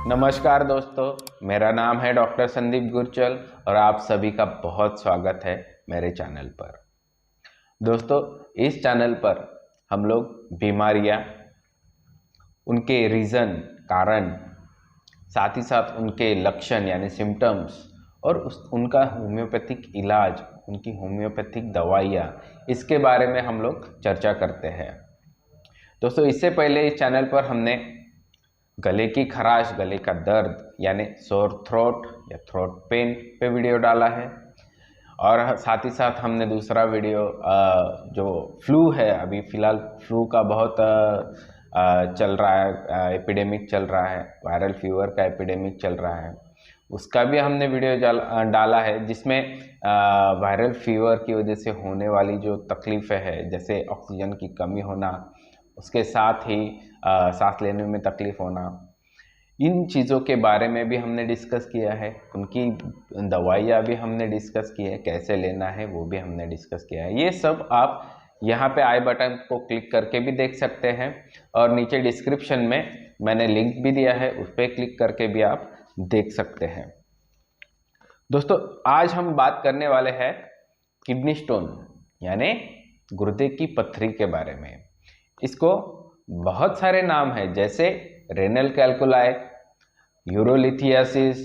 नमस्कार दोस्तों, मेरा नाम है डॉक्टर संदीप गुरचल और आप सभी का बहुत स्वागत है मेरे चैनल पर। दोस्तों, इस चैनल पर हम लोग बीमारियां, उनके रीज़न, कारण, साथ ही साथ उनके लक्षण यानी सिम्टम्स और उनका होम्योपैथिक इलाज, उनकी होम्योपैथिक दवाइयाँ, इसके बारे में हम लोग चर्चा करते हैं। दोस्तों, इससे पहले इस चैनल पर हमने गले की खराश, गले का दर्द यानी सोर थ्रोट या थ्रोट पेन पे वीडियो डाला है और साथ ही साथ हमने दूसरा वीडियो जो फ्लू है, अभी फ़िलहाल फ्लू का बहुत चल रहा है, एपिडेमिक चल रहा है, वायरल फीवर का एपिडेमिक चल रहा है, उसका भी हमने वीडियो डाला है, जिसमें वायरल फीवर की वजह से होने वाली जो तकलीफ़ें हैं, जैसे ऑक्सीजन की कमी होना, उसके साथ ही सांस लेने में तकलीफ़ होना, इन चीज़ों के बारे में भी हमने डिस्कस किया है। उनकी दवाइयाँ भी हमने डिस्कस की है, कैसे लेना है वो भी हमने डिस्कस किया है। ये सब आप यहाँ पे आई बटन को क्लिक करके भी देख सकते हैं और नीचे डिस्क्रिप्शन में मैंने लिंक भी दिया है, उस पर क्लिक करके भी आप देख सकते हैं। दोस्तों, आज हम बात करने वाले हैं किडनी स्टोन यानी गुर्दे की पत्थरी के बारे में। इसको बहुत सारे नाम हैं, जैसे रेनल कैल्कुलाई, यूरोलिथियासिस,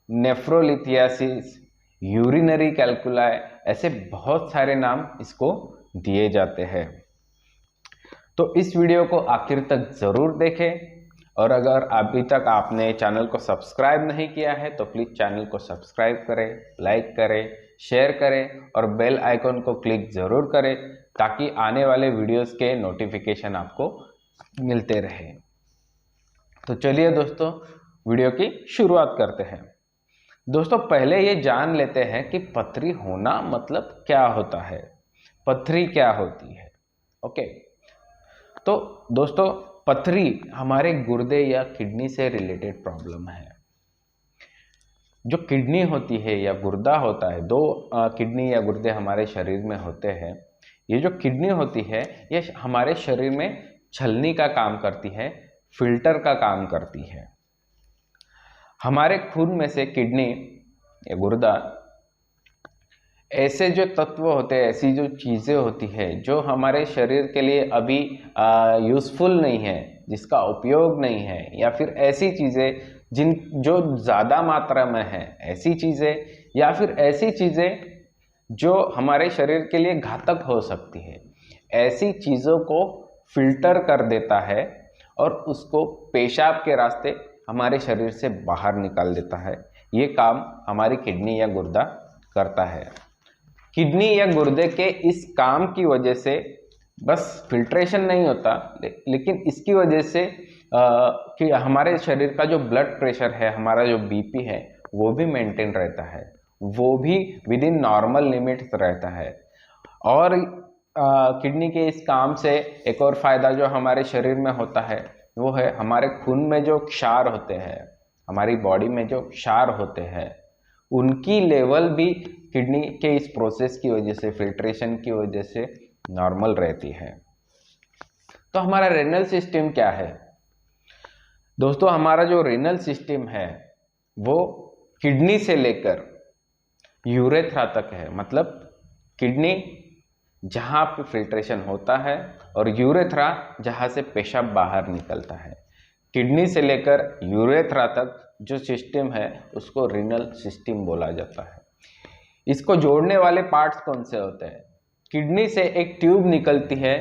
नेफ्रोलिथियासिस, यूरिनरी कैल्कुलाई, ऐसे बहुत सारे नाम इसको दिए जाते हैं। तो इस वीडियो को आखिर तक ज़रूर देखें और अगर अभी तक आपने चैनल को सब्सक्राइब नहीं किया है तो प्लीज़ चैनल को सब्सक्राइब करें, लाइक करें, शेयर करें और बेल आइकन को क्लिक ज़रूर करें ताकि आने वाले वीडियोस के नोटिफिकेशन आपको मिलते रहे। तो चलिए दोस्तों, वीडियो की शुरुआत करते हैं। दोस्तों, पहले ये जान लेते हैं कि पथरी होना मतलब क्या होता है, पथरी क्या होती है। ओके, तो दोस्तों, पथरी हमारे गुर्दे या किडनी से रिलेटेड प्रॉब्लम है। जो किडनी होती है या गुर्दा होता है, दो किडनी या गुर्दे हमारे शरीर में होते हैं। ये जो किडनी होती है ये हमारे शरीर में छलनी का काम करती है, फिल्टर का काम करती है। हमारे खून में से किडनी या गुर्दा ऐसे जो तत्व होते हैं, ऐसी जो चीज़ें होती है जो हमारे शरीर के लिए अभी यूज़फुल नहीं है, जिसका उपयोग नहीं है, या फिर ऐसी चीज़ें जो ज़्यादा मात्रा में है, ऐसी चीज़ें, या फिर ऐसी चीज़ें जो हमारे शरीर के लिए घातक हो सकती है, ऐसी चीज़ों को फिल्टर कर देता है और उसको पेशाब के रास्ते हमारे शरीर से बाहर निकाल देता है। ये काम हमारी किडनी या गुर्दा करता है। किडनी या गुर्दे के इस काम की वजह से बस फिल्ट्रेशन नहीं होता, लेकिन इसकी वजह से कि हमारे शरीर का जो ब्लड प्रेशर है, हमारा जो बीपी है, वो भी मेंटेन रहता है, वो भी विद इन नॉर्मल लिमिट्स रहता है। और किडनी के इस काम से एक और फायदा जो हमारे शरीर में होता है वो है हमारे खून में जो क्षार होते हैं, हमारी बॉडी में जो क्षार होते हैं, उनकी लेवल भी किडनी के इस प्रोसेस की वजह से, फिल्ट्रेशन की वजह से नॉर्मल रहती है। तो हमारा रेनल सिस्टम क्या है दोस्तों? हमारा जो रेनल सिस्टम है वो किडनी से लेकर यूरेथ्रा तक है। मतलब किडनी जहाँ पे फिल्ट्रेशन होता है और यूरेथ्रा जहाँ से पेशाब बाहर निकलता है। किडनी से लेकर यूरेथ्रा तक जो सिस्टम है उसको रीनल सिस्टम बोला जाता है। इसको जोड़ने वाले पार्ट्स कौन से होते हैं? किडनी से एक ट्यूब निकलती है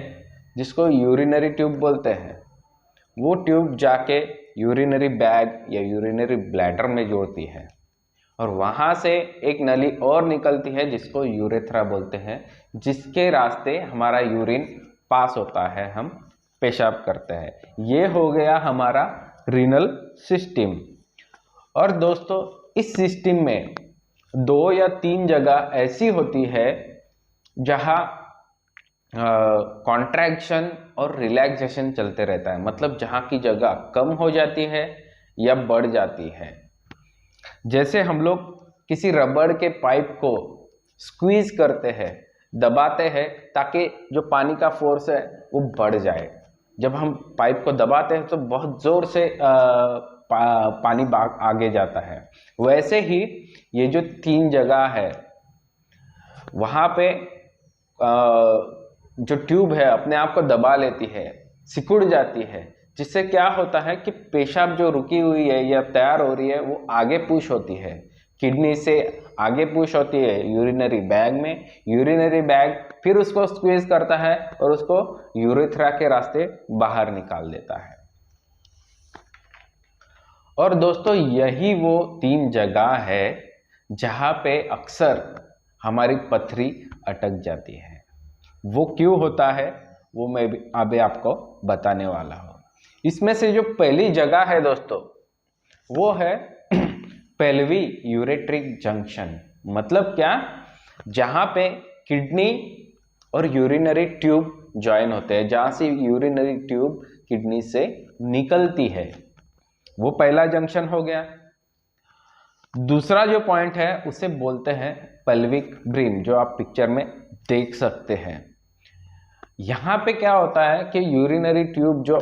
जिसको यूरिनरी ट्यूब बोलते हैं। वो ट्यूब जाके यूरिनरी बैग या यूरिनरी ब्लैडर में जोड़ती है और वहाँ से एक नली और निकलती है जिसको यूरेथ्रा बोलते हैं, जिसके रास्ते हमारा यूरिन पास होता है, हम पेशाब करते हैं। ये हो गया हमारा रीनल सिस्टम। और दोस्तों, इस सिस्टम में 2 या 3 जगह ऐसी होती है जहाँ कॉन्ट्रैक्शन और रिलैक्सेशन चलते रहता है। मतलब जहाँ की जगह कम हो जाती है या बढ़ जाती है। जैसे हम लोग किसी रबड़ के पाइप को स्क्वीज करते हैं, दबाते हैं, ताकि जो पानी का फोर्स है वो बढ़ जाए। जब हम पाइप को दबाते हैं तो बहुत ज़ोर से पानी आगे जाता है। वैसे ही ये जो 3 जगह है वहाँ पे जो ट्यूब है अपने आप को दबा लेती है, सिकुड़ जाती है, जिससे क्या होता है कि पेशाब जो रुकी हुई है या तैयार हो रही है वो आगे पुश होती है, किडनी से आगे पुश होती है यूरिनरी बैग में। यूरिनरी बैग फिर उसको स्क्वीज करता है और उसको यूरेथ्रा के रास्ते बाहर निकाल देता है। और दोस्तों यही वो 3 जगह है जहाँ पे अक्सर हमारी पथरी अटक जाती है। वो क्यों होता है वो मैं अभी आपको बताने वाला हूँ। इसमें से जो पहली जगह है दोस्तों वो है पेल्वी यूरेट्रिक जंक्शन। मतलब क्या, जहाँ पे किडनी और यूरिनरी ट्यूब ज्वाइन होते हैं, जहाँ से यूरिनरी ट्यूब किडनी से निकलती है, वो पहला जंक्शन हो गया। दूसरा जो पॉइंट है उसे बोलते हैं पेल्विक ब्रीम, जो आप पिक्चर में देख सकते हैं। यहाँ पे क्या होता है कि यूरिनरी ट्यूब जो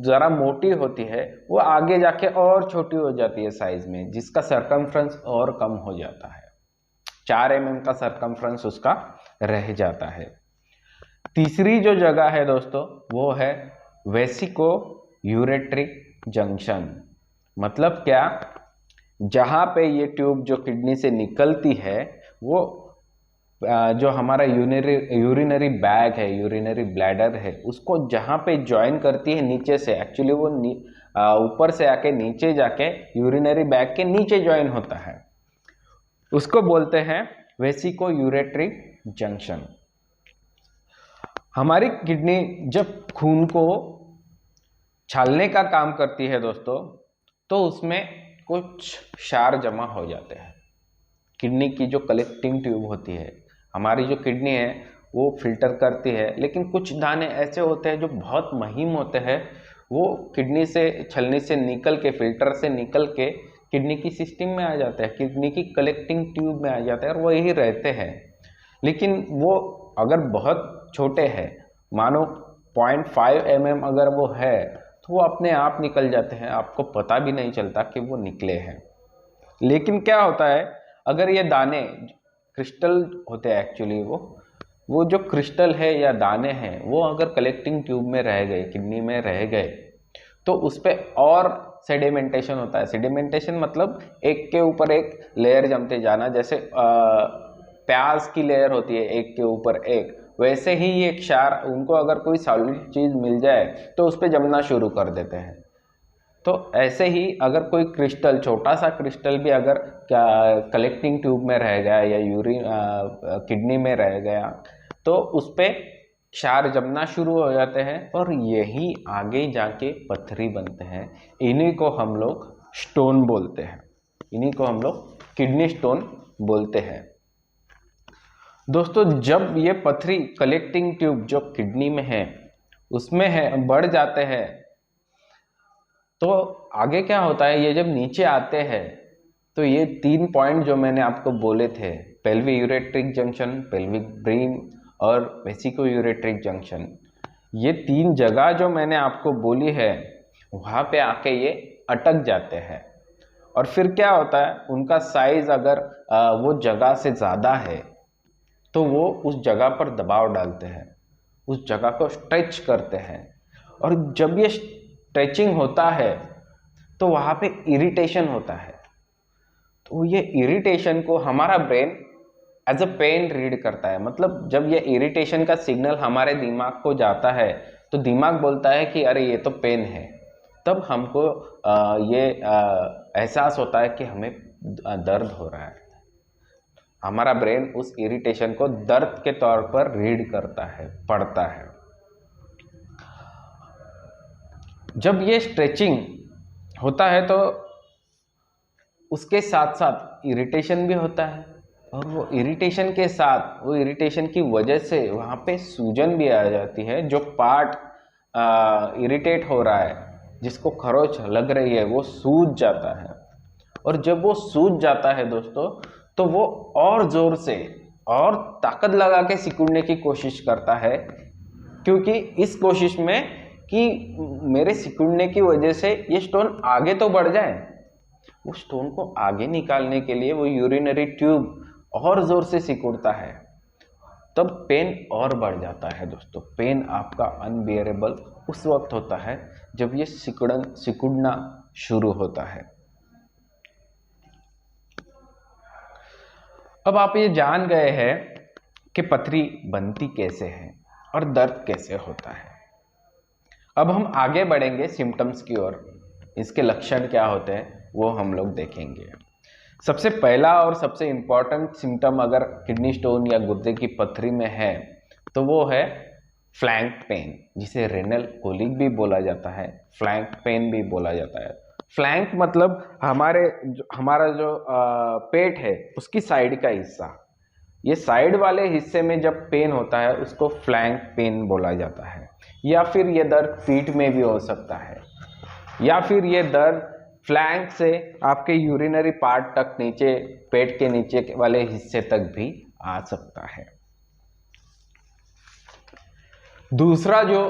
ज़रा मोटी होती है वो आगे जाके और छोटी हो जाती है साइज में, जिसका सरकमफ्रेंस और कम हो जाता है। 4 mm का सरकमफ्रेंस उसका रह जाता है। तीसरी जो जगह है दोस्तों वो है वेसिको यूरेट्रिक जंक्शन। मतलब क्या, जहाँ पे ये ट्यूब जो किडनी से निकलती है वो जो हमारा यूरिनरी बैग है, यूरिनरी ब्लैडर है, उसको जहाँ पे ज्वाइन करती है नीचे से, एक्चुअली वो ऊपर से आके नीचे जाके यूरिनरी बैग के नीचे ज्वाइन होता है, उसको बोलते हैं वेसिको यूरेट्रिक जंक्शन। हमारी किडनी जब खून को छालने का काम करती है दोस्तों, तो उसमें कुछ क्षार जमा हो जाते हैं। किडनी की जो कलेक्टिंग ट्यूब होती है, हमारी जो किडनी है वो फिल्टर करती है, लेकिन कुछ दाने ऐसे होते हैं जो बहुत महीन होते हैं, वो किडनी से छलनी से निकल के, फिल्टर से निकल के किडनी की सिस्टम में आ जाते हैं, किडनी की कलेक्टिंग ट्यूब में आ जाते हैं और वो यही रहते हैं। लेकिन वो अगर बहुत छोटे हैं, मानो 0.5 mm अगर वो है, तो वो अपने आप निकल जाते हैं, आपको पता भी नहीं चलता कि वो निकले हैं। लेकिन क्या होता है, अगर ये दाने क्रिस्टल होते हैं, एक्चुअली वो जो क्रिस्टल है या दाने हैं वो अगर कलेक्टिंग ट्यूब में रह गए, किडनी में रह गए, तो उस पर और सेडिमेंटेशन होता है। सेडिमेंटेशन मतलब एक के ऊपर एक लेयर जमते जाना, जैसे प्याज की लेयर होती है एक के ऊपर एक, वैसे ही ये क्षार, उनको अगर कोई सॉलिड चीज़ मिल जाए तो उस पर जमना शुरू कर देते हैं। तो ऐसे ही अगर कोई क्रिस्टल, छोटा सा क्रिस्टल भी अगर कलेक्टिंग ट्यूब में रह गया या किडनी में रह गया, तो उस पर क्षार जमना शुरू हो जाते हैं और यही आगे जाके पथरी बनते हैं। इन्हीं को हम लोग स्टोन बोलते हैं, इन्हीं को हम लोग किडनी स्टोन बोलते हैं। दोस्तों जब ये पथरी, कलेक्टिंग ट्यूब जो किडनी में है उसमें है, बढ़ जाते हैं, तो आगे क्या होता है, ये जब नीचे आते हैं तो ये 3 पॉइंट जो मैंने आपको बोले थे, पेल्वी यूरेट्रिक जंक्शन, पेल्विक ब्रीम और वेसिको यूरेट्रिक जंक्शन, ये 3 जगह जो मैंने आपको बोली है वहाँ पे आके ये अटक जाते हैं। और फिर क्या होता है, उनका साइज अगर वो जगह से ज़्यादा है तो वो उस जगह पर दबाव डालते हैं, उस जगह को स्ट्रेच करते हैं, और जब ये स्ट्रेचिंग होता है तो वहाँ पे इरिटेशन होता है। तो ये इरिटेशन को हमारा brain as a pain read करता है। मतलब जब ये इरिटेशन का सिग्नल हमारे दिमाग को जाता है तो दिमाग बोलता है कि अरे ये तो पेन है, तब हमको ये एहसास होता है कि हमें दर्द हो रहा है। हमारा ब्रेन उस इरिटेशन को दर्द के तौर पर रीड करता है, पढ़ता है। जब ये स्ट्रेचिंग होता है तो उसके साथ साथ इरिटेशन भी होता है, और वो इरिटेशन के साथ, वो इरिटेशन की वजह से वहाँ पे सूजन भी आ जाती है। जो पार्ट इरिटेट हो रहा है, जिसको खरोच लग रही है, वो सूज जाता है। और जब वो सूज जाता है दोस्तों, तो वो और ज़ोर से और ताकत लगा के सिकुड़ने की कोशिश करता है, क्योंकि इस कोशिश में कि मेरे सिकुड़ने की वजह से ये स्टोन आगे तो बढ़ जाए। वो स्टोन को आगे निकालने के लिए वो यूरिनरी ट्यूब और जोर से सिकुड़ता है, तब पेन और बढ़ जाता है दोस्तों। पेन आपका अनबियरेबल उस वक्त होता है जब ये सिकुड़ना शुरू होता है। अब आप ये जान गए हैं कि पथरी बनती कैसे है और दर्द कैसे होता है। अब हम आगे बढ़ेंगे सिम्टम्स की ओर। इसके लक्षण क्या होते हैं वो हम लोग देखेंगे। सबसे पहला और सबसे इम्पॉर्टेंट सिम्टम अगर किडनी स्टोन या गुर्दे की पथरी में है तो वो है फ्लैंक पेन, जिसे रेनल कोलिक भी बोला जाता है, फ्लैंक पेन भी बोला जाता है। फ्लैंक मतलब हमारा जो पेट है उसकी साइड का हिस्सा। ये साइड वाले हिस्से में जब पेन होता है उसको फ्लैंक पेन बोला जाता है। या फिर ये दर्द पीठ में भी हो सकता है, या फिर ये दर्द फ्लैंक से आपके यूरिनरी पार्ट तक, नीचे पेट के नीचे वाले हिस्से तक भी आ सकता है। दूसरा जो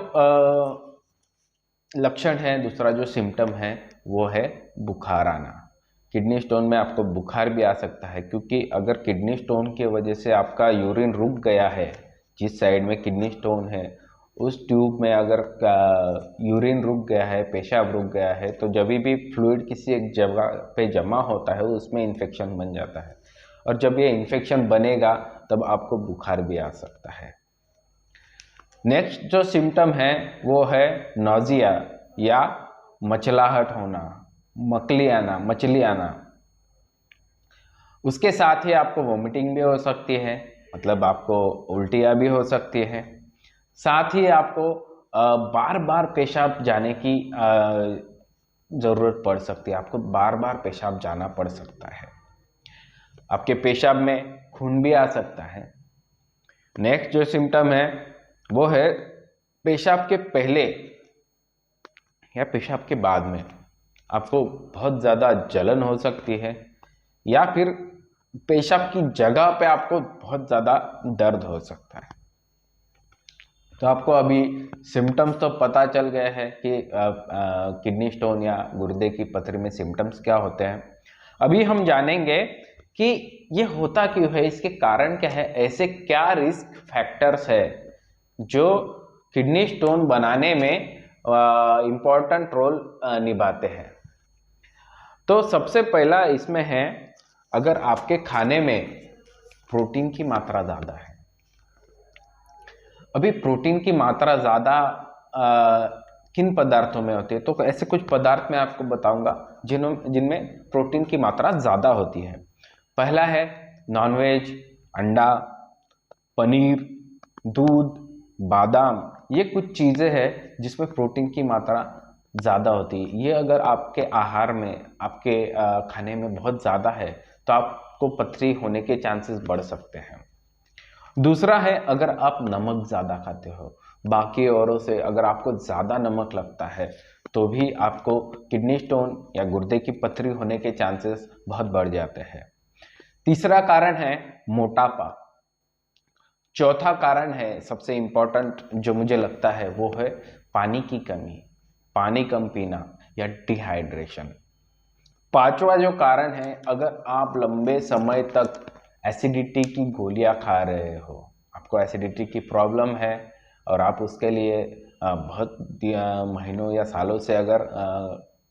लक्षण है, दूसरा जो सिम्टम है वो है बुखार आना। किडनी स्टोन में आपको बुखार भी आ सकता है, क्योंकि अगर किडनी स्टोन की वजह से आपका यूरिन रुक गया है, जिस साइड में किडनी स्टोन है उस ट्यूब में अगर यूरिन रुक गया है, पेशाब रुक गया है, तो जब भी फ्लूइड किसी एक जगह पे जमा होता है उसमें इन्फेक्शन बन जाता है, और जब ये इन्फेक्शन बनेगा तब आपको बुखार भी आ सकता है। नेक्स्ट जो सिम्टम है वो है नोजिया या मचलाहट होना, मचली आना। उसके साथ ही आपको वोमिटिंग भी हो सकती है, मतलब आपको उल्टियाँ भी हो सकती है। साथ ही आपको बार बार पेशाब जाने की ज़रूरत पड़ सकती है, आपको बार बार पेशाब जाना पड़ सकता है। आपके पेशाब में खून भी आ सकता है। नेक्स्ट जो सिम्टम है वो है पेशाब के पहले या पेशाब के बाद में आपको बहुत ज़्यादा जलन हो सकती है, या फिर पेशाब की जगह पे आपको बहुत ज़्यादा दर्द हो सकता है। तो आपको अभी सिम्टम्स तो पता चल गए हैं कि किडनी स्टोन या गुर्दे की पथरी में सिम्टम्स क्या होते हैं। अभी हम जानेंगे कि ये होता क्यों है, इसके कारण क्या है, ऐसे क्या रिस्क फैक्टर्स है जो किडनी स्टोन बनाने में इम्पॉर्टेंट रोल निभाते हैं। तो सबसे पहला इसमें है, अगर आपके खाने में प्रोटीन की मात्रा ज़्यादा है। अभी प्रोटीन की मात्रा ज़्यादा किन पदार्थों में होती है, तो ऐसे कुछ पदार्थ मैं आपको बताऊंगा जिनमें प्रोटीन की मात्रा ज़्यादा होती है। पहला है नॉनवेज, अंडा, पनीर, दूध, बादाम। ये कुछ चीज़ें हैं जिसमें प्रोटीन की मात्रा ज़्यादा होती है। ये अगर आपके आहार में, आपके खाने में बहुत ज़्यादा है तो आपको पथरी होने के चांसेस बढ़ सकते हैं। दूसरा है, अगर आप नमक ज़्यादा खाते हो, बाकी औरों से अगर आपको ज़्यादा नमक लगता है तो भी आपको किडनी स्टोन या गुर्दे की पथरी होने के चांसेस बहुत बढ़ जाते हैं। तीसरा कारण है मोटापा। चौथा कारण है, सबसे इम्पोर्टेंट जो मुझे लगता है, वो है पानी की कमी, पानी कम पीना या डिहाइड्रेशन। पांचवा जो कारण है, अगर आप लंबे समय तक एसिडिटी की गोलियां खा रहे हो, आपको एसिडिटी की प्रॉब्लम है और आप उसके लिए बहुत महीनों या सालों से अगर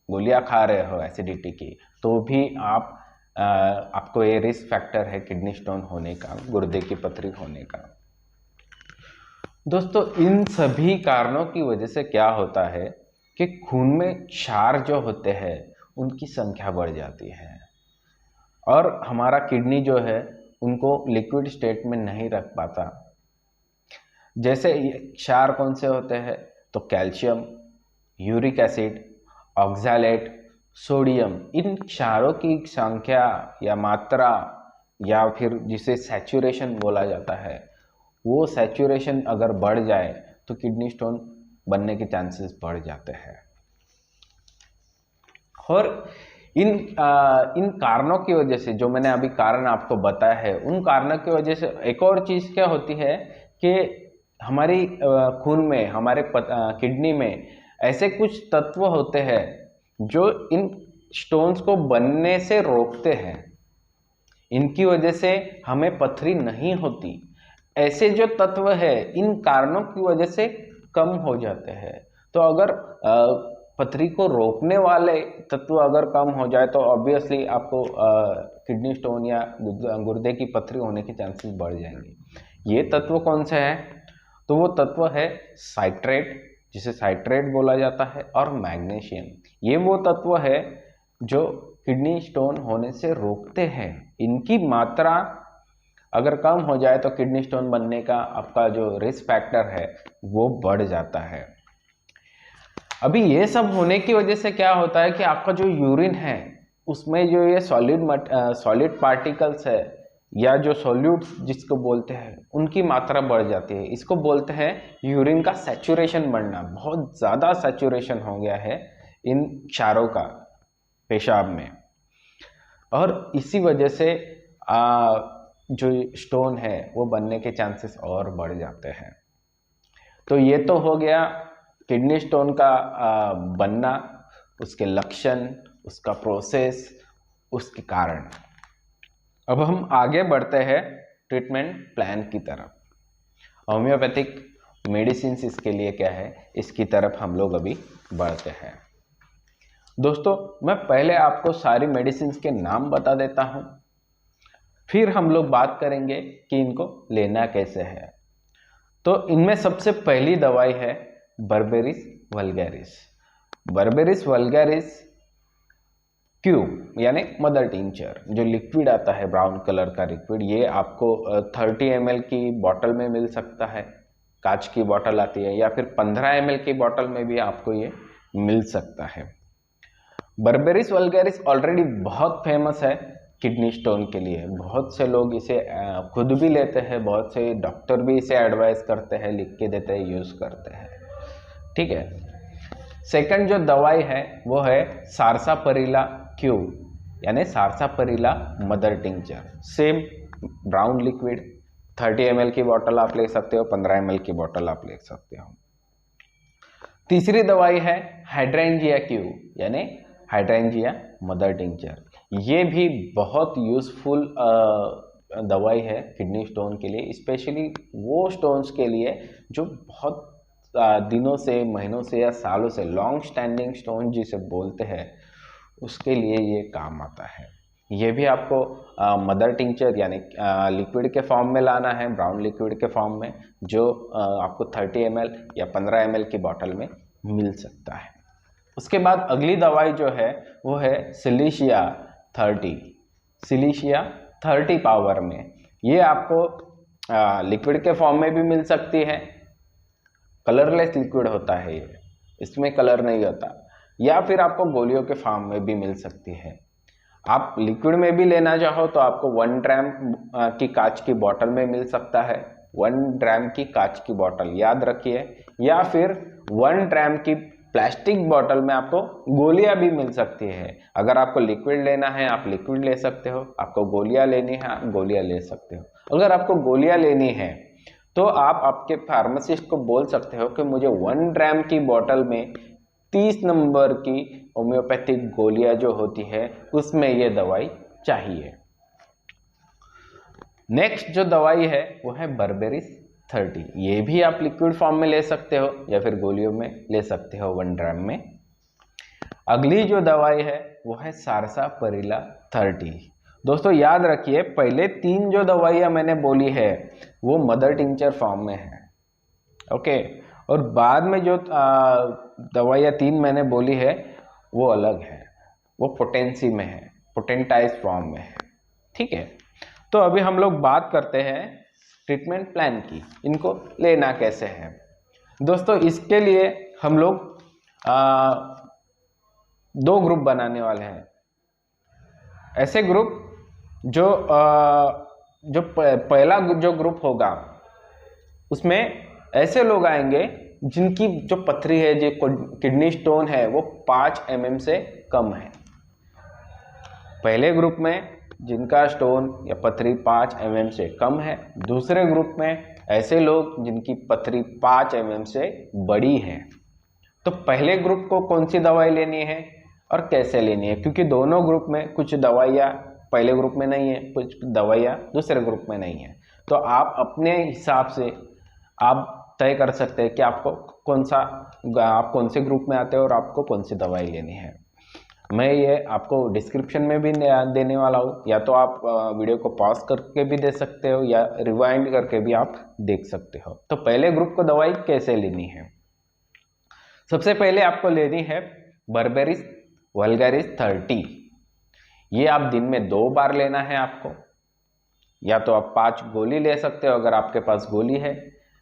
गोलियां खा रहे हो एसिडिटी की, तो भी आपको ये रिस्क फैक्टर है किडनी स्टोन होने का, गुर्दे की पथरी होने का। दोस्तों, इन सभी कारणों की वजह से क्या होता है कि खून में क्षार जो होते हैं उनकी संख्या बढ़ जाती है, और हमारा किडनी जो है उनको लिक्विड स्टेट में नहीं रख पाता। जैसे क्षार कौन से होते हैं, तो calcium, uric acid, oxalate, sodium. इन क्षारों की संख्या या मात्रा, या फिर जिसे सैचुरेशन बोला जाता है, वो सैचुरेशन अगर बढ़ जाए तो किडनी स्टोन बनने के चांसेस बढ़ जाते हैं। और इन कारणों की वजह से, जो मैंने अभी कारण आपको बताया है, उन कारणों की वजह से एक और चीज़ क्या होती है कि हमारी खून में, हमारे किडनी में ऐसे कुछ तत्व होते हैं जो इन स्टोन्स को बनने से रोकते हैं। इनकी वजह से हमें पथरी नहीं होती। ऐसे जो तत्व है इन कारणों की वजह से कम हो जाते हैं। तो अगर पथरी को रोकने वाले तत्व अगर कम हो जाए तो ऑब्वियसली आपको किडनी स्टोन या गुर्दे की पथरी होने के चांसेस बढ़ जाएंगे। ये तत्व कौन से हैं? तो वो तत्व है साइट्रेट, जिसे साइट्रेट बोला जाता है, और मैग्नीशियम। ये वो तत्व है जो किडनी स्टोन होने से रोकते हैं। इनकी मात्रा अगर कम हो जाए तो किडनी स्टोन बनने का आपका जो रिस्क फैक्टर है वो बढ़ जाता है। अभी ये सब होने की वजह से क्या होता है कि आपका जो यूरिन है उसमें जो ये सॉलिड पार्टिकल्स है या जो सॉल्यूट्स जिसको बोलते हैं उनकी मात्रा बढ़ जाती है। इसको बोलते हैं यूरिन का सैचुरेशन बढ़ना। बहुत ज़्यादा सैचुरेशन हो गया है इन क्षारों का पेशाब में, और इसी वजह से जो स्टोन है वो बनने के चांसेस और बढ़ जाते हैं। तो ये तो हो गया किडनी स्टोन का बनना, उसके लक्षण, उसका प्रोसेस, उसके कारण। अब हम आगे बढ़ते हैं ट्रीटमेंट प्लान की तरफ। होम्योपैथिक मेडिसिन इसके लिए क्या है, इसकी तरफ हम लोग अभी बढ़ते हैं। दोस्तों, मैं पहले आपको सारी मेडिसिन के नाम बता देता हूं, फिर हम लोग बात करेंगे कि इनको लेना कैसे है। तो इनमें सबसे पहली दवाई है berberis vulgaris. Berberis vulgaris cube यानी मदर टिंचर, जो लिक्विड आता है ब्राउन कलर का लिक्विड, ये आपको 30 ml की बॉटल में मिल सकता है। कांच की बॉटल आती है, या फिर 15 ml की बॉटल में भी आपको ये मिल सकता है। बर्बेरिस वल्गैरिस ऑलरेडी बहुत फेमस है किडनी स्टोन के लिए। बहुत से लोग इसे खुद भी लेते हैं, बहुत से डॉक्टर भी इसे एडवाइस करते हैं, लिख के देते हैं, यूज़ करते हैं। ठीक है। सेकंड जो दवाई है वो है सारसापरिला क्यूब यानी sarsaparilla mother tincture. Same brown liquid, 30 ml की बोतल आप ले सकते हो, 15 ml की बोतल आप ले सकते हो। तीसरी दवाई है हाइड्रेंजिया क्यूब यानी हाइड्रेंजिया मदर टिंचर। ये भी बहुत यूजफुल दवाई है किडनी स्टोन के लिए, स्पेशली वो स्टोन्स के लिए जो बहुत दिनों से, महीनों से या सालों से लॉन्ग स्टैंडिंग स्टोन जिसे बोलते हैं, उसके लिए ये काम आता है। ये भी आपको मदर टिंचर यानी लिक्विड के फॉर्म में लाना है, ब्राउन लिक्विड के फॉर्म में, जो आपको 30 ml या 15 ml की बॉटल में मिल सकता है। उसके बाद अगली दवाई जो है वो है सिलिशिया 30, सिलिशिया 30 पावर में। ये आपको लिक्विड के फॉर्म में भी मिल सकती है, कलरलेस लिक्विड होता है ये, इसमें कलर नहीं होता, या फिर आपको गोलियों के फॉर्म में भी मिल सकती है। आप लिक्विड में भी लेना चाहो तो आपको 1 ग्राम की कांच की बोतल में मिल सकता है, 1 ग्राम की कांच की बोतल याद रखिए, या फिर 1 ग्राम की प्लास्टिक बोतल में आपको गोलियां भी मिल सकती है। अगर आपको लिक्विड लेना है आप लिक्विड ले सकते हो, आपको गोलियां लेनी है आप गोलियां ले सकते हो। अगर आपको गोलियां लेनी है तो आप आपके फार्मासिस्ट को बोल सकते हो कि मुझे 1 ग्राम की बोतल में 30 नंबर की होम्योपैथिक गोलियां जो होती है उसमें ये दवाई चाहिए। नेक्स्ट जो दवाई है वो है बर्बेरिस 30। ये भी आप लिक्विड फॉर्म में ले सकते हो या फिर गोलियों में ले सकते हो 1 ग्राम में। अगली जो दवाई है वो है सारसापरिला 30। दोस्तों याद रखिए, पहले 3 जो दवाइयां मैंने बोली है वो मदर टिंचर फॉर्म में है, ओके, और बाद में जो दवाइयां 3 मैंने बोली है वो अलग है, वो पोटेंसी में है, पोटेंटाइज फॉर्म में है। ठीक है। तो अभी हम लोग बात करते हैं ट्रीटमेंट प्लान की, इनको लेना कैसे है। दोस्तों इसके लिए हम लोग 2 ग्रुप बनाने वाले हैं। ऐसे ग्रुप जो पहला जो ग्रुप होगा उसमें ऐसे लोग आएंगे जिनकी जो पथरी है, जो किडनी स्टोन है वो 5 mm से कम है। पहले ग्रुप में जिनका स्टोन या पथरी 5 mm से कम है। दूसरे ग्रुप में ऐसे लोग जिनकी पथरी 5 mm से बड़ी है। तो पहले ग्रुप को कौन सी दवाई लेनी है और कैसे लेनी है, क्योंकि दोनों ग्रुप में कुछ दवाइयाँ पहले ग्रुप में नहीं है, कुछ दवाइयाँ दूसरे ग्रुप में नहीं है। तो आप अपने हिसाब से आप तय कर सकते हैं कि आपको आप कौन से ग्रुप में आते हैं और आपको कौन सी दवाई लेनी है। मैं ये आपको डिस्क्रिप्शन में भी देने वाला हूँ, या तो आप वीडियो को पॉज करके भी दे सकते हो या रिवाइंड करके भी आप देख सकते हो। तो पहले ग्रुप को दवाई कैसे लेनी है, सबसे पहले आपको लेनी है बर्बेरिस वल्गैरिस 30। ये आप दिन में 2 बार लेना है आपको, या तो आप 5 गोली ले सकते हो अगर आपके पास गोली है,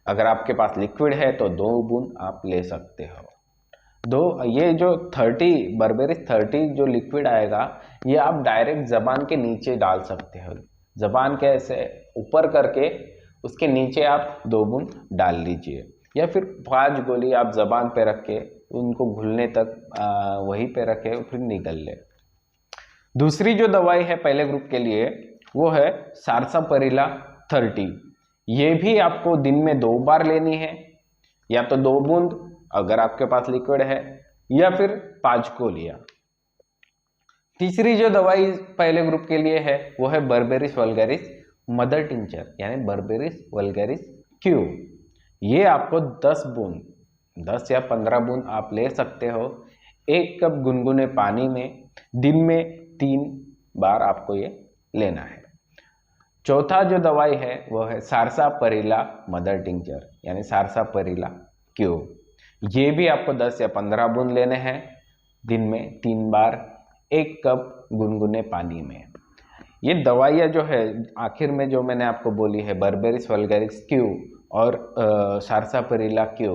अगर आपके पास लिक्विड है तो 2 बूंद आप ले सकते हो। ये जो 30 बर्बेरिस 30 जो लिक्विड आएगा, ये आप डायरेक्ट जबान के नीचे डाल सकते हो। जबान के ऐसे ऊपर करके उसके नीचे आप 2 बूंद डाल लीजिए, या फिर 5 गोली आप जबान पे रख के उनको घुलने तक वहीं पे रखे फिर निकल ले। दूसरी जो दवाई है पहले ग्रुप के लिए वो है सारसापरिला 30। ये भी आपको दिन में 2 बार लेनी है, या तो 2 बूंद अगर आपके पास लिक्विड है, या फिर 5 गोलियां। तीसरी जो दवाई पहले ग्रुप के लिए है वो है बर्बेरिस वल्गैरिस मदर टिंचर, यानी बर्बेरिस वल्गैरिस क्यू। ये आपको 10 या 15 बूंद आप ले सकते हो 1 कप गुनगुने पानी में, दिन में 3 बार आपको ये लेना है। चौथा जो दवाई है वो है सारसापरिला मदर टिंचर, यानी सारसापरिला क्यू। ये भी आपको 10 या 15 बूंद लेने हैं, दिन में 3 बार 1 कप गुनगुने पानी में। ये दवाइयाँ जो है आखिर में जो मैंने आपको बोली है बर्बेरिस वल्गैरिस क्यू और सारसापरिला क्यू,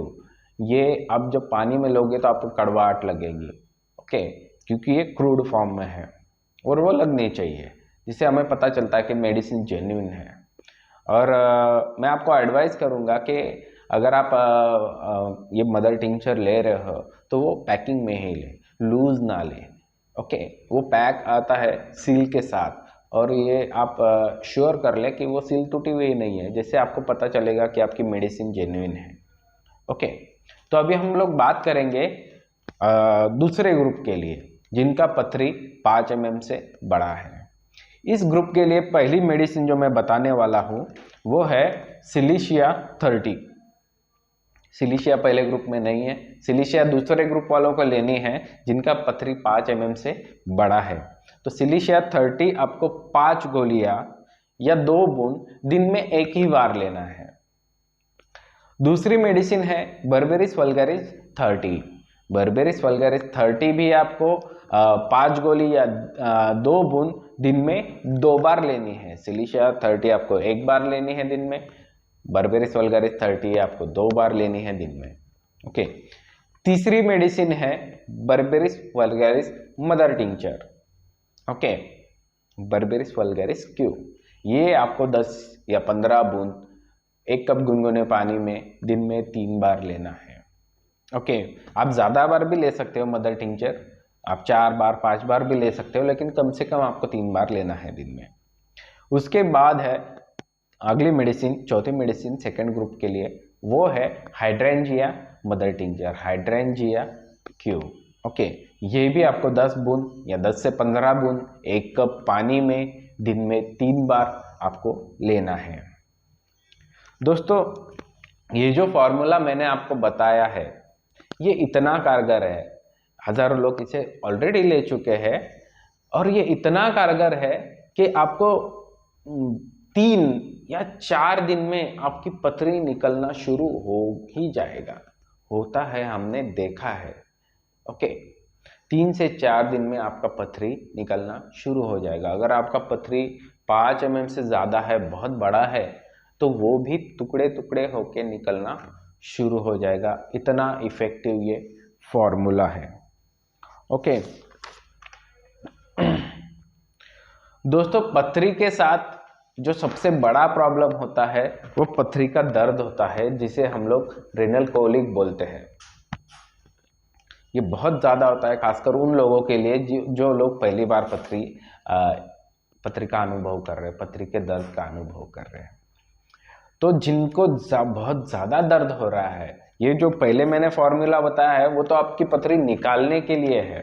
ये आप जब पानी में लोगे तो आपको कड़वाहट लगेगी, ओके, क्योंकि ये क्रूड फॉर्म में है और वो लगनी चाहिए, जिससे हमें पता चलता है कि मेडिसिन जेन्युइन है। और मैं आपको एडवाइस करूँगा कि अगर आप ये मदर टिंचर ले रहे हो तो वो पैकिंग में ही ले, लूज ना ले, ओके। वो पैक आता है सील के साथ, और ये आप श्योर कर ले कि वो सील टूटी हुई नहीं है, जिससे आपको पता चलेगा कि आपकी मेडिसिन जेन्युइन है, ओके। तो अभी हम लोग बात करेंगे दूसरे ग्रुप के लिए जिनका पथरी 5 mm से बड़ा है। इस ग्रुप के लिए पहली मेडिसिन जो मैं बताने वाला हूँ वो है सिलिशिया 30। सिलिशिया पहले ग्रुप में नहीं है, सिलिशिया दूसरे ग्रुप वालों को लेनी है जिनका पथरी 5 mm से बड़ा है। तो सिलिशिया 30 आपको 5 गोलियां या 2 बूंद दिन में 1 ही बार लेना है। दूसरी मेडिसिन है बर्बेरिस वल्गैरिस 30। बर्बेरिस वल्गैरिस 30 भी आपको 5 गोली या 2 बूंद दिन में 2 बार लेनी है। सिलिशिया 30 आपको 1 बार लेनी है दिन में, बर्बेरिस वल्गैरिस 30 आपको 2 बार लेनी है दिन में, ओके। तीसरी मेडिसिन है berberis vulgaris mother tincture, okay, berberis vulgaris Q. ये आपको 10 या 15 बूंद 1 कप गुनगुने पानी में दिन में 3 बार लेना है, ओके। आप ज़्यादा बार भी ले सकते हो मदर टिंचर, आप 4 बार 5 बार भी ले सकते हो, लेकिन कम से कम आपको 3 बार लेना है दिन में। उसके बाद है अगली मेडिसिन, चौथी मेडिसिन सेकेंड ग्रुप के लिए, वो है hydrangea mother tincture, hydrangea Q, okay. ये भी आपको 10 बूंद या 10 से 15 बूंद 1 कप पानी में दिन में 3 बार आपको लेना है। दोस्तों, ये जो फॉर्मूला मैंने आपको बताया है ये इतना कारगर है, हजारों लोग इसे ऑलरेडी ले चुके हैं, और ये इतना कारगर है कि आपको 3 या 4 दिन में आपकी पथरी निकलना शुरू हो ही जाएगा। होता है, हमने देखा है, ओके। 3 से 4 दिन में आपका पथरी निकलना शुरू हो जाएगा। अगर आपका पथरी 5 mm से ज़्यादा है, बहुत बड़ा है, तो वो भी टुकड़े टुकड़े होके निकलना शुरू हो जाएगा। इतना इफेक्टिव ये फॉर्मूला है, ओके। दोस्तों, पथरी के साथ जो सबसे बड़ा प्रॉब्लम होता है वो पथरी का दर्द होता है, जिसे हम लोग रेनल कोलिक बोलते हैं। ये बहुत ज़्यादा होता है, खासकर उन लोगों के लिए जो लोग पहली बार पथरी पथरी का अनुभव कर रहे हैं, पथरी के दर्द का अनुभव कर रहे हैं। तो जिनको बहुत ज़्यादा दर्द हो रहा है, ये जो पहले मैंने फॉर्मूला बताया है वो तो आपकी पथरी निकालने के लिए है,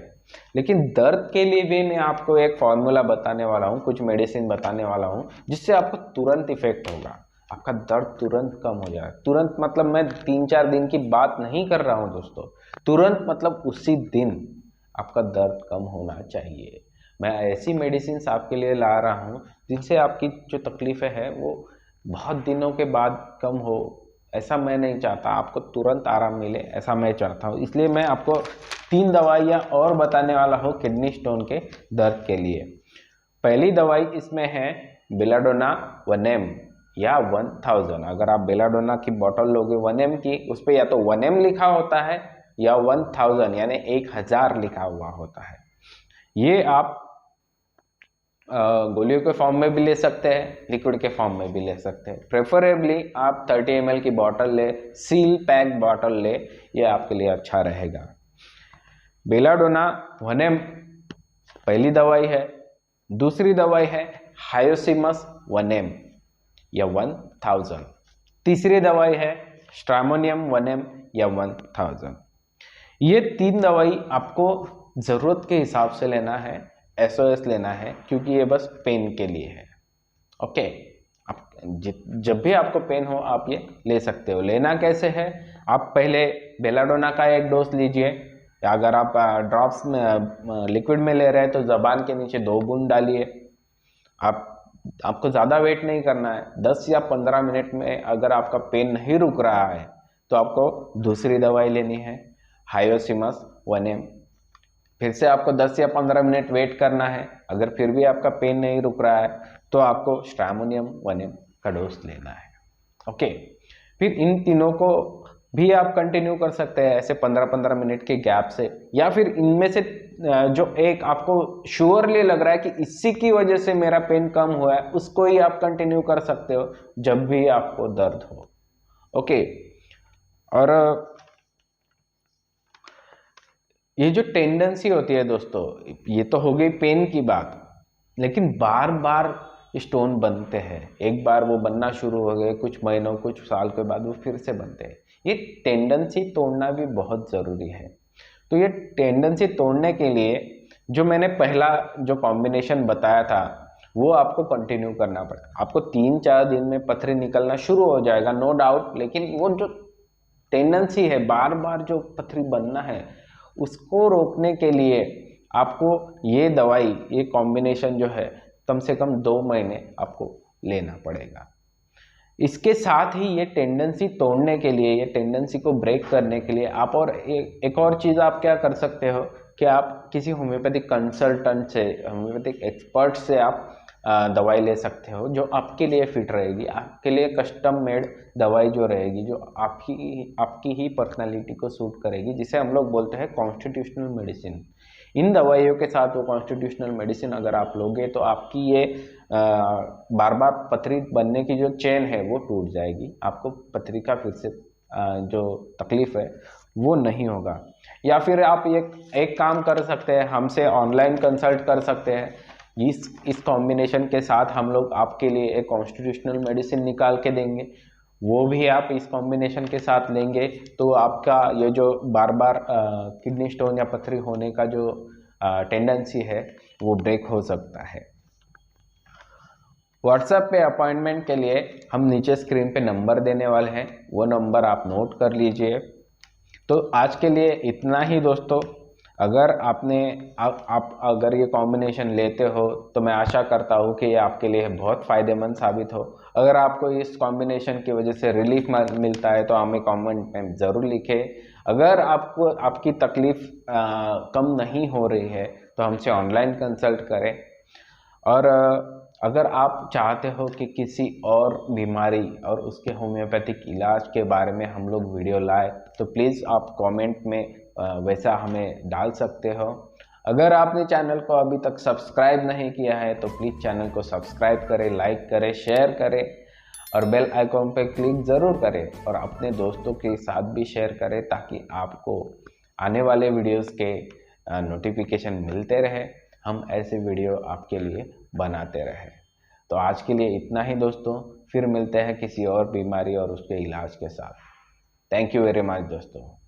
लेकिन दर्द के लिए भी मैं आपको एक फॉर्मूला बताने वाला हूँ, कुछ मेडिसिन बताने वाला हूँ जिससे आपको तुरंत इफेक्ट होगा, आपका दर्द तुरंत कम हो जाए। तुरंत मतलब मैं 3-4 दिन की बात नहीं कर रहा हूँ दोस्तों, तुरंत मतलब उसी दिन आपका दर्द कम होना चाहिए। मैं ऐसी मेडिसिन आपके लिए ला रहा हूँ जिनसे आपकी जो तकलीफें हैं वो बहुत दिनों के बाद कम हो। ऐसा मैं नहीं चाहता, आपको तुरंत आराम मिले, ऐसा मैं चाहता हूँ। इसलिए मैं आपको 3 दवाइयाँ और बताने वाला हूँ किडनी स्टोन के दर्द के लिए। पहली दवाई इसमें है बेलाडोना 1M या 1000। अगर आप बेलाडोना की बोतल लोगे 1M की, उस पर या तो 1M लिखा होता है या 1000 यानी 1000 लिखा हुआ होता है। ये आप गोलियों के फॉर्म में भी ले सकते हैं, लिक्विड के फॉर्म में भी ले सकते हैं। प्रेफरेबली आप 30 ml की बॉटल ले, सील पैक बॉटल ले, ये आपके लिए अच्छा रहेगा। बेलाडोना 1M पहली दवाई है। दूसरी दवाई है हायोसिमस 1M या 1000। तीसरी दवाई है स्ट्रामोनियम 1M या 1000। ये 3 दवाई आपको ज़रूरत के हिसाब से लेना है, SOS लेना है, क्योंकि ये बस पेन के लिए है। ओके, आप जब भी आपको पेन हो आप ये ले सकते हो। लेना कैसे है, आप पहले बेलाडोना का एक डोज लीजिए, या अगर आप ड्रॉप्स में लिक्विड में ले रहे हैं तो ज़बान के नीचे 2 बूंद डालिए। आपको ज़्यादा वेट नहीं करना है, 10 या 15 मिनट में अगर आपका पेन नहीं रुक रहा है तो आपको दूसरी दवाई लेनी है हायोसिमस 1M। फिर से आपको 10 या 15 मिनट वेट करना है, अगर फिर भी आपका पेन नहीं रुक रहा है तो आपको स्ट्रामोनियम 1M का डोज लेना है। ओके, फिर इन तीनों को भी आप कंटिन्यू कर सकते हैं ऐसे 15-15 मिनट के गैप से, या फिर इनमें से जो एक आपको श्योरली लग रहा है कि इसी की वजह से मेरा पेन कम हुआ है, उसको ही आप कंटिन्यू कर सकते हो जब भी आपको दर्द हो। ओके, और ये जो टेंडेंसी होती है दोस्तों, ये तो हो गई पेन की बात, लेकिन बार बार स्टोन बनते हैं। एक बार वो बनना शुरू हो गए, कुछ महीनों कुछ साल के बाद वो फिर से बनते हैं। ये टेंडेंसी तोड़ना भी बहुत ज़रूरी है। तो ये टेंडेंसी तोड़ने के लिए जो मैंने पहला जो कॉम्बिनेशन बताया था वो आपको कंटिन्यू करना पड़ेगा। आपको 3-4 दिन में पथरी निकलना शुरू हो जाएगा, नो डाउट, लेकिन वो जो टेंडेंसी है बार बार जो पथरी बनना है उसको रोकने के लिए आपको ये दवाई, ये कॉम्बिनेशन जो है कम से कम 2 महीने आपको लेना पड़ेगा। इसके साथ ही ये टेंडेंसी तोड़ने के लिए, ये टेंडेंसी को ब्रेक करने के लिए आप और एक और चीज़ आप क्या कर सकते हो कि आप किसी होम्योपैथिक कंसल्टेंट से, होम्योपैथिक एक्सपर्ट से आप दवाई ले सकते हो जो आपके लिए फिट रहेगी, आपके लिए कस्टम मेड दवाई जो रहेगी, जो आपकी ही पर्सनालिटी को सूट करेगी, जिसे हम लोग बोलते हैं कॉन्स्टिट्यूशनल मेडिसिन। इन दवाइयों के साथ वो कॉन्स्टिट्यूशनल मेडिसिन अगर आप लोगे तो आपकी ये बार बार पथरी बनने की जो चेन है वो टूट जाएगी, आपको पथरी का फिर से जो तकलीफ है वो नहीं होगा। या फिर आप एक काम कर सकते हैं, हमसे ऑनलाइन कंसल्ट कर सकते हैं। इस कॉम्बिनेशन के साथ हम लोग आपके लिए एक कॉन्स्टिट्यूशनल मेडिसिन निकाल के देंगे, वो भी आप इस कॉम्बिनेशन के साथ लेंगे तो आपका ये जो बार बार किडनी स्टोन या पथरी होने का जो टेंडेंसी है वो ब्रेक हो सकता है। व्हाट्सएप पे अपॉइंटमेंट के लिए हम नीचे स्क्रीन पे नंबर देने वाले हैं, वो नंबर आप नोट कर लीजिए। तो आज के लिए इतना ही दोस्तों। अगर आप अगर ये कॉम्बिनेशन लेते हो तो मैं आशा करता हूँ कि ये आपके लिए बहुत फ़ायदेमंद साबित हो। अगर आपको इस कॉम्बिनेशन की वजह से रिलीफ मिलता है तो हमें कमेंट में ज़रूर लिखें। अगर आपको आपकी तकलीफ़ कम नहीं हो रही है तो हमसे ऑनलाइन कंसल्ट करें। और अगर आप चाहते हो कि किसी और बीमारी और उसके होम्योपैथिक इलाज के बारे में हम लोग वीडियो लाए तो प्लीज़ आप कमेंट में वैसा हमें डाल सकते हो। अगर आपने चैनल को अभी तक सब्सक्राइब नहीं किया है तो प्लीज़ चैनल को सब्सक्राइब करें, लाइक करें, शेयर करें और बेल आइकॉन पर क्लिक ज़रूर करें और अपने दोस्तों के साथ भी शेयर करें ताकि आपको आने वाले वीडियोस के नोटिफिकेशन मिलते रहे। हम ऐसे वीडियो आपके लिए बनाते रहे। तो आज के लिए इतना ही दोस्तों, फिर मिलते हैं किसी और बीमारी और उसके इलाज के साथ। थैंक यू वेरी मच दोस्तों।